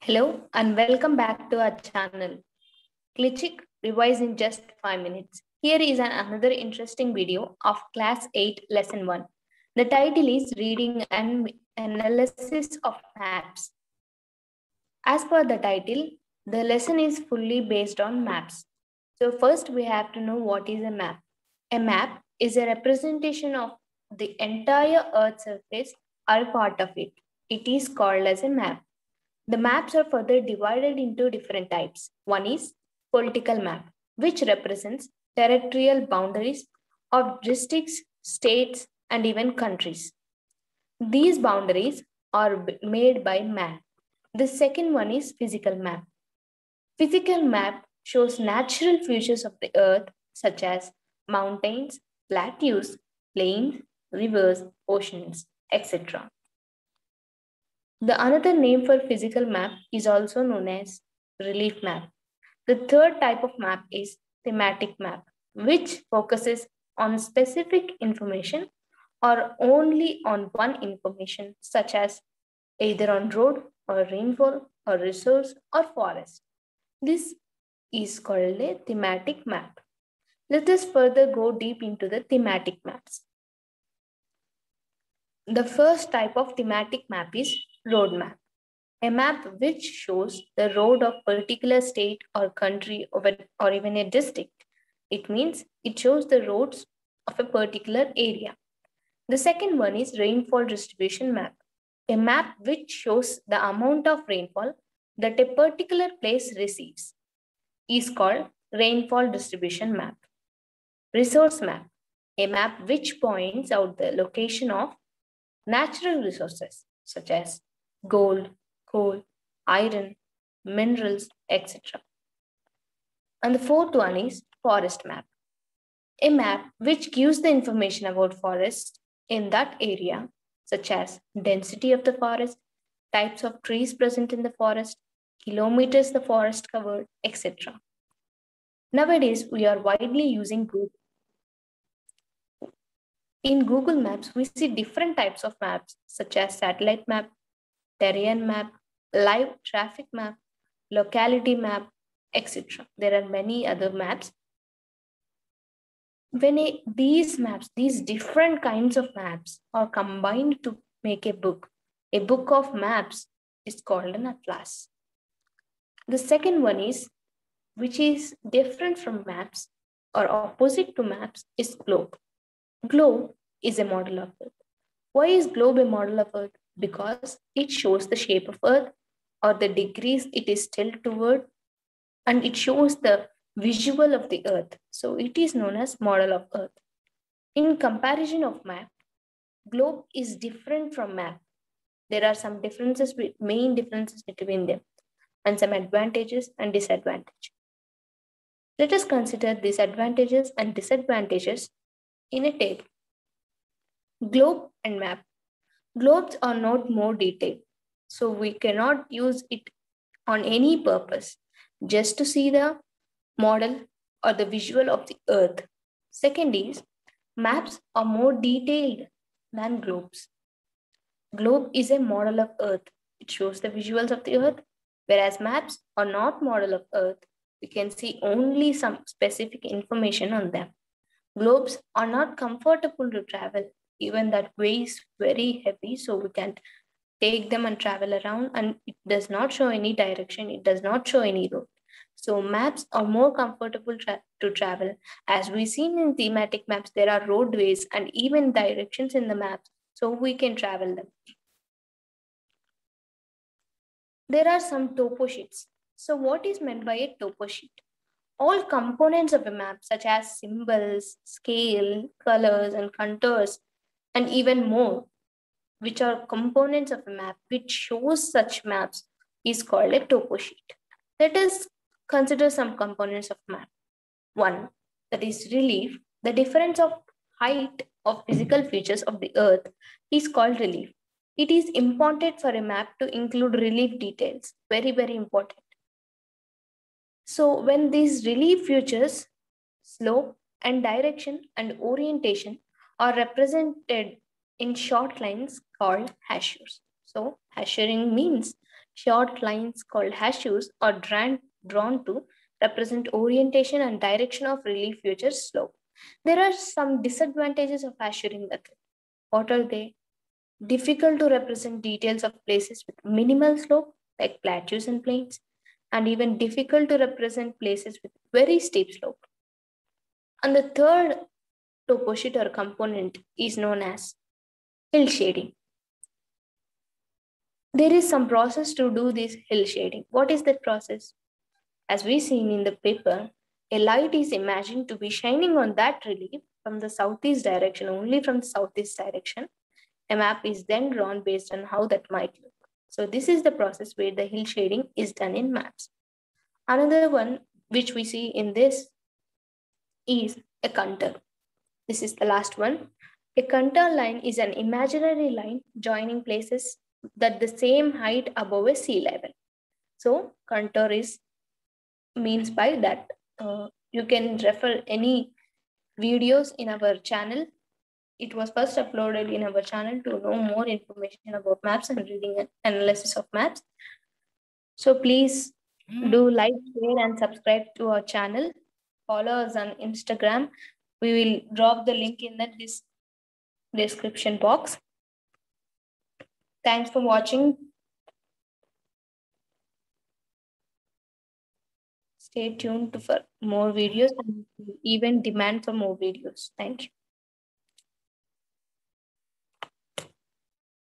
Hello and welcome back to our channel. Glitchic revise in just 5 minutes. Here is another interesting video of class 8 lesson 1. The title is Reading and Analysis of Maps. As per the title, the lesson is fully based on maps. So first we have to know what is a map. A map is a representation of the entire earth surface or part of it. It is called as a map. The maps are further divided into different types. One is political map, which represents territorial boundaries of districts, states, and even countries. These boundaries are made by man. The second one is physical map. Physical map shows natural features of the earth, such as mountains, plateaus, plains, rivers, oceans, etc. The another name for physical map is also known as relief map. The third type of map is thematic map, which focuses on specific information or only on one information, such as either on road or rainfall or resource or forest. This is called a thematic map. Let us further go deep into the thematic maps. The first type of thematic map is road map. A map which shows the road of particular state or country or even a district. It means it shows the roads of a particular area. The second one is rainfall distribution map. A map which shows the amount of rainfall that a particular place receives is called rainfall distribution map. Resource map. A map which points out the location of natural resources such as gold, coal, iron, minerals, etc. And the fourth one is forest map. A map which gives the information about forest in that area, such as density of the forest, types of trees present in the forest, kilometers the forest covered, etc. Nowadays, we are widely using Google. In Google Maps, we see different types of maps, such as satellite map, terrain map, live traffic map, locality map, etc. There are many other maps. When these different kinds of maps are combined to make a book of maps is called an atlas. The second one is, which is different from maps or opposite to maps, is globe. Globe is a model of Earth. Why is globe a model of Earth? Because it shows the shape of Earth or the degrees it is tilted toward, and it shows the visual of the Earth. So it is known as model of Earth. In comparison of map, globe is different from map. There are some differences, main differences between them, and some advantages and disadvantages. Let us consider these advantages and disadvantages in a table. Globe and map. Globes are not more detailed, so we cannot use it on any purpose, just to see the model or the visual of the earth. Second is, maps are more detailed than globes. Globe is a model of earth. It shows the visuals of the earth, whereas maps are not model of earth. We can see only some specific information on them. Globes are not comfortable to travel. Even that weighs very heavy, so we can't take them and travel around, and it does not show any direction. It does not show any road. So maps are more comfortable to travel. As we've seen in thematic maps, there are roadways and even directions in the maps, so we can travel them. There are some topo sheets. So what is meant by a topo sheet? All components of a map, such as symbols, scale, colors, and contours, and even more, which are components of a map, which shows such maps, is called a topo sheet. Let us consider some components of map. One, that is relief. The difference of height of physical features of the earth is called relief. It is important for a map to include relief details. Very, very important. So when these relief features, slope and direction and orientation are represented in short lines called hachures. So hashuring means Short lines called hashes are drawn to represent orientation and direction of relief future slope. There are some disadvantages of hashing method. What are they? Difficult to represent details of places with minimal slope, like plateaus and plains, and even difficult to represent places with very steep slope. And the third toposheet or component is known as hill shading. There is some process to do this hill shading. What is that process? As we seen in the paper, a light is imagined to be shining on that relief from the southeast direction, only from the southeast direction. A map is then drawn based on how that might look. So this is the process where the hill shading is done in maps. Another one which we see in this is a contour. This is the last one. A contour line is an imaginary line joining places that the same height above a sea level. So contour is means by that. You can refer any videos in our channel. It was first uploaded in our channel to know more information about maps and reading and analysis of maps. So please do like, share, and subscribe to our channel. Follow us on Instagram. We will drop the link in the description box. Thanks for watching. Stay tuned for more videos and even demand for more videos. Thank you.